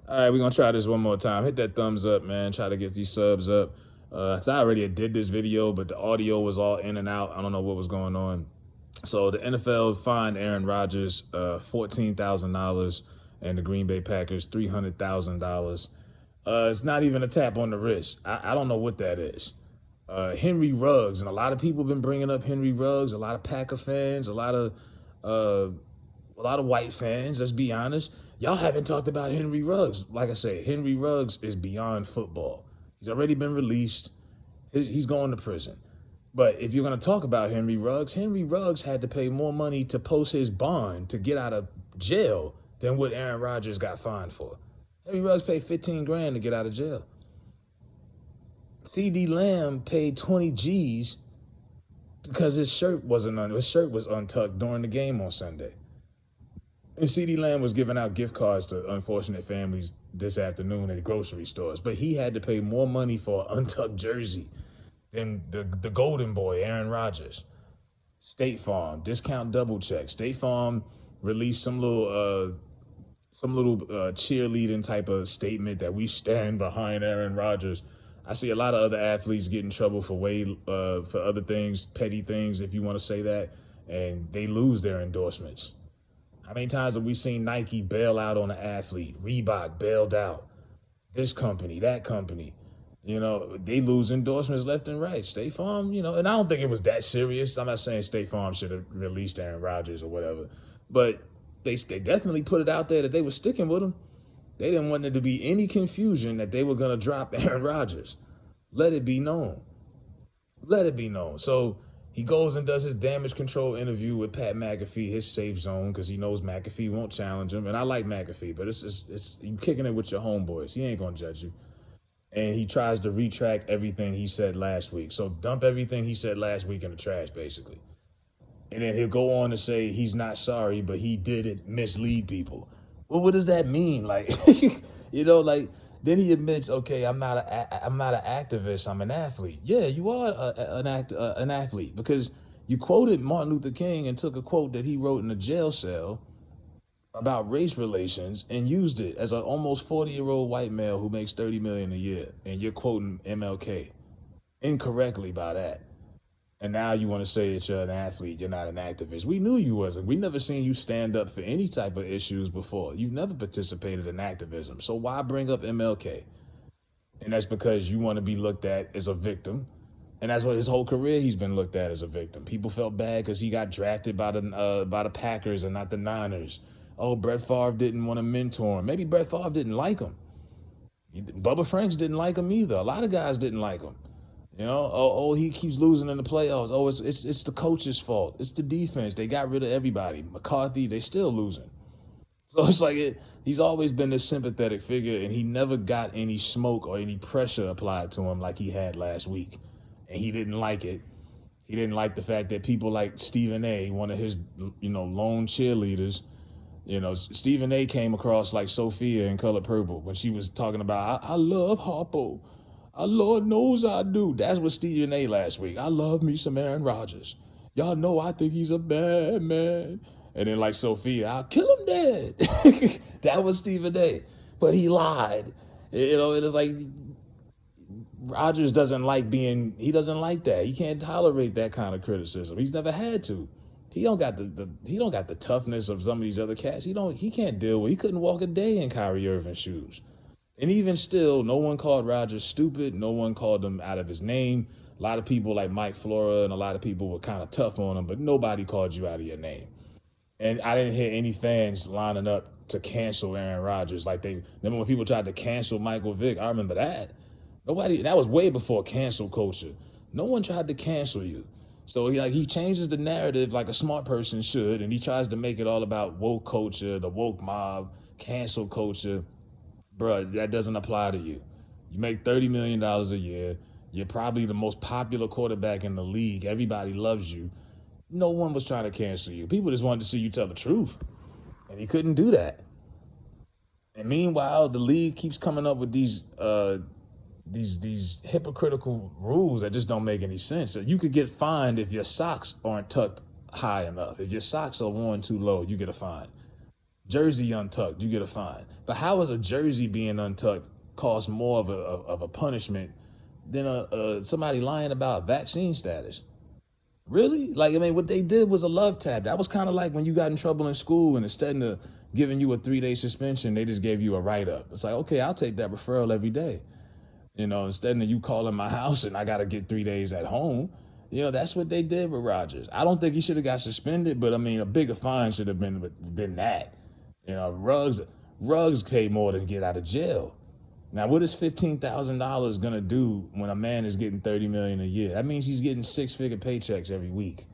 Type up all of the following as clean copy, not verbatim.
All right, we're going to try this one more time. Hit that thumbs up, man. Try to get these subs up. 'Cause I already did this video, but the audio was all in and out. I don't know what was going on. So the NFL fined Aaron Rodgers $14,000 and the Green Bay Packers $300,000. It's not even a tap on the wrist. I don't know what that is. Henry Ruggs, and a lot of people have been bringing up Henry Ruggs. A lot of Packer fans, a lot of white fans. Let's be honest. Y'all haven't talked about Henry Ruggs. Like I say, Henry Ruggs is beyond football. He's already been released. He's going to prison. But if you're going to talk about Henry Ruggs had to pay more money to post his bond to get out of jail than what Aaron Rodgers got fined for. Henry Ruggs paid 15 grand to get out of jail. CD Lamb paid 20 G's because his shirt was untucked during the game on Sunday. And CD Lamb was giving out gift cards to unfortunate families this afternoon at grocery stores. But he had to pay more money for an untucked jersey than the golden boy, Aaron Rodgers. State Farm, discount double check. State Farm released some little cheerleading type of statement that we stand behind Aaron Rodgers. I see a lot of other athletes get in trouble for other things, petty things, if you want to say that, and they lose their endorsements. How many times have we seen Nike bail out on an athlete? Reebok bailed out. This company, that company. You know, they lose endorsements left and right. State Farm, and I don't think it was that serious. I'm not saying State Farm should have released Aaron Rodgers or whatever. But they definitely put it out there that they were sticking with him. They didn't want there to be any confusion that they were going to drop Aaron Rodgers. Let it be known. Let it be known. So he goes and does his damage control interview with Pat McAfee, his safe zone, because he knows McAfee won't challenge him. And I like McAfee, but it's you kicking it with your homeboys. He ain't going to judge you. And he tries to retract everything he said last week. So dump everything he said last week in the trash, basically. And then he'll go on to say he's not sorry, but he didn't mislead people. Well, what does that mean? Like, then he admits, okay, I'm not an activist, I'm an athlete. Yeah, you are an athlete, because you quoted Martin Luther King and took a quote that he wrote in a jail cell about race relations and used it as an almost 40-year-old white male who makes $30 million a year, and you're quoting MLK incorrectly by that. And now you want to say that you're an athlete, you're not an activist. We knew you wasn't. We never seen you stand up for any type of issues before. You've never participated in activism. So why bring up MLK? And that's because you want to be looked at as a victim. And that's what his whole career he's been looked at as a victim. People felt bad because he got drafted by the Packers and not the Niners. Oh, Brett Favre didn't want to mentor him. Maybe Brett Favre didn't like him. Bubba Franks didn't like him either. A lot of guys didn't like him. He keeps losing in the playoffs. Oh, it's the coach's fault. It's the defense. They got rid of everybody. McCarthy, they still losing. So it's like he's always been this sympathetic figure, and he never got any smoke or any pressure applied to him like he had last week. And he didn't like it. He didn't like the fact that people like Stephen A., one of his, lone cheerleaders, Stephen A. came across like Sophia in Color Purple when she was talking about, I love Harpo. Lord knows I do. That's what Stephen A. last week. I love me some Aaron Rodgers. Y'all know I think he's a bad man. And then like Sophia, I'll kill him dead. That was Stephen A. But he lied. It is like Rodgers doesn't like he doesn't like that. He can't tolerate that kind of criticism. He's never had to. He don't got the toughness of some of these other cats. He can't deal with. He couldn't walk a day in Kyrie Irving's shoes. And even still, no one called Rodgers stupid. No one called him out of his name. A lot of people like Mike Flora and a lot of people were kind of tough on him, but nobody called you out of your name. And I didn't hear any fans lining up to cancel Aaron Rodgers. Like remember when people tried to cancel Michael Vick? I remember that. That was way before cancel culture. No one tried to cancel you. So he changes the narrative like a smart person should, and he tries to make it all about woke culture, the woke mob, cancel culture. Bruh, that doesn't apply to you. You make $30 million a year. You're probably the most popular quarterback in the league. Everybody loves you. No one was trying to cancel you. People just wanted to see you tell the truth. And he couldn't do that. And meanwhile, the league keeps coming up with these hypocritical rules that just don't make any sense. So you could get fined if your socks aren't tucked high enough. If your socks are worn too low, you get a fine. Jersey untucked, you get a fine. But how is a jersey being untucked cost more of a punishment than somebody lying about vaccine status? Really? Like, I mean, what they did was a love tap. That was kind of like when you got in trouble in school and instead of giving you a 3-day suspension, they just gave you a write-up. It's like, okay, I'll take that referral every day. Instead of you calling my house and I got to get 3 days at home. That's what they did with Rodgers. I don't think he should have got suspended, but I mean, a bigger fine should have been than that. Ruggs pay more than get out of jail. Now, what is $15,000 gonna do when a man is getting $30 million a year? That means he's getting 6-figure paychecks every week.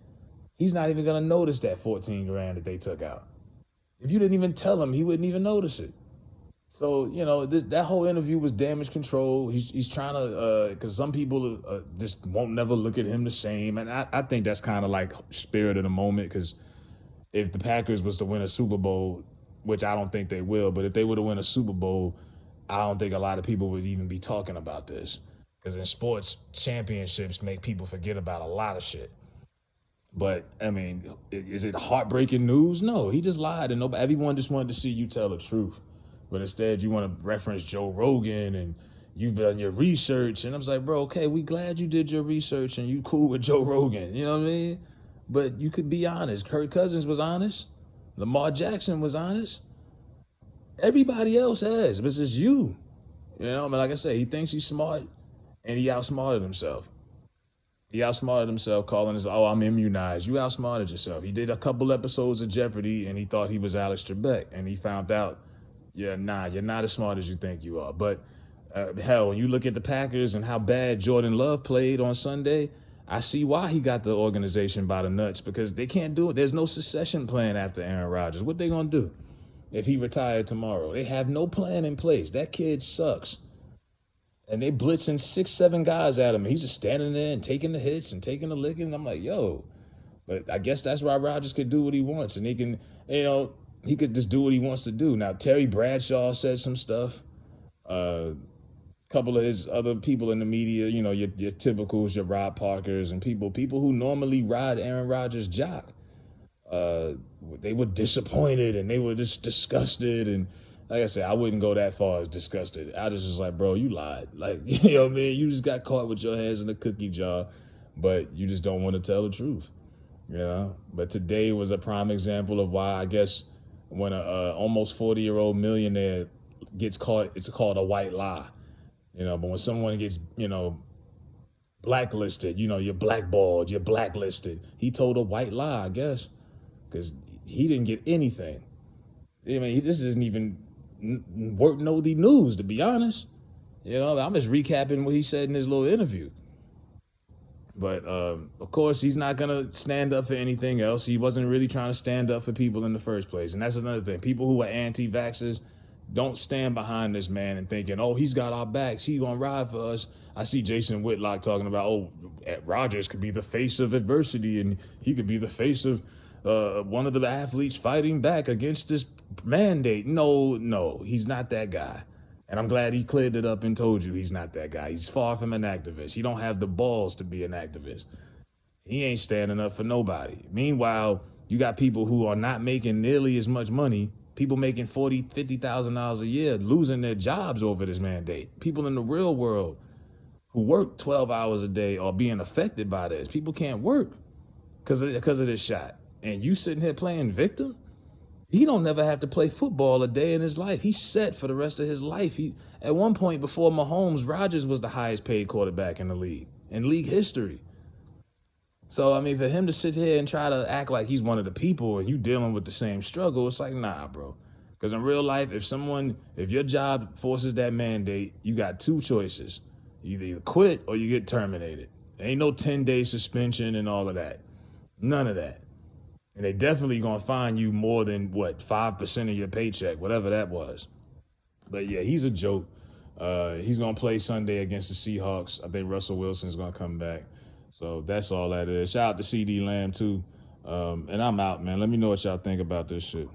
He's not even gonna notice that 14 grand that they took out. If you didn't even tell him, he wouldn't even notice it. So that whole interview was damage control. He's trying to because some people just won't never look at him the same, and I think that's kind of like spirit of the moment. Because if the Packers was to win a Super Bowl, which I don't think they will, but if they were to win a Super Bowl, I don't think a lot of people would even be talking about this. Because in sports, championships make people forget about a lot of shit. But, I mean, is it heartbreaking news? No, he just lied, and everyone just wanted to see you tell the truth. But instead, you want to reference Joe Rogan, and you've done your research. And I was like, bro, okay, we glad you did your research, and you cool with Joe Rogan. You know what I mean? But you could be honest. Kirk Cousins was honest. Lamar Jackson was honest. Everybody else has, but it's just you. Like I said, he thinks he's smart, and he outsmarted himself. He outsmarted himself, calling us, I'm immunized. You outsmarted yourself. He did a couple episodes of Jeopardy, and he thought he was Alex Trebek, and he found out, you're not as smart as you think you are. But, hell, when you look at the Packers and how bad Jordan Love played on Sunday, I see why he got the organization by the nuts, because they can't do it. There's no succession plan after Aaron Rodgers. What they going to do if he retired tomorrow? They have no plan in place. That kid sucks. And they blitzing 6-7 guys at him. He's just standing there and taking the hits and taking the licking. I'm like, yo. But I guess that's why Rodgers could do what he wants. And he can, he could just do what he wants to do. Now, Terry Bradshaw said some stuff. Couple of his other people in the media, your typicals, your Rob Parkers, and people who normally ride Aaron Rodgers' jock. They were disappointed and they were just disgusted. And like I said, I wouldn't go that far as disgusted. I just was like, bro, you lied. Like, what I mean? You just got caught with your hands in a cookie jar, but you just don't want to tell the truth. But today was a prime example of why, I guess, when a almost 40-year-old millionaire gets caught, it's called a white lie. But when someone gets, blacklisted, you're blackballed, you're blacklisted. He told a white lie, I guess, because he didn't get anything. I mean, this isn't even noteworthy news, to be honest. I'm just recapping what he said in his little interview. But, of course, he's not going to stand up for anything else. He wasn't really trying to stand up for people in the first place. And that's another thing. People who are anti-vaxxers, don't stand behind this man and thinking, he's got our backs. He's going to ride for us. I see Jason Whitlock talking about, Rodgers could be the face of adversity and he could be the face of one of the athletes fighting back against this mandate. No, he's not that guy. And I'm glad he cleared it up and told you he's not that guy. He's far from an activist. He don't have the balls to be an activist. He ain't standing up for nobody. Meanwhile, you got people who are not making nearly as much money. People making $40,000, $50,000 a year, losing their jobs over this mandate. People in the real world who work 12 hours a day are being affected by this. People can't work because of this shot. And you sitting here playing victim? He don't never have to play football a day in his life. He's set for the rest of his life. At one point before Mahomes, Rodgers was the highest paid quarterback in the league, in league history. So, I mean, for him to sit here and try to act like he's one of the people and you dealing with the same struggle, it's like, nah, bro. Because in real life, if your job forces that mandate, you got two choices. You quit or you get terminated. There ain't no 10-day suspension and all of that. None of that. And they definitely going to fine you more than, 5% of your paycheck, whatever that was. But, yeah, he's a joke. He's going to play Sunday against the Seahawks. I think Russell Wilson's going to come back. So that's all that is. Shout out to CD Lamb, too. And I'm out, man. Let me know what y'all think about this shit.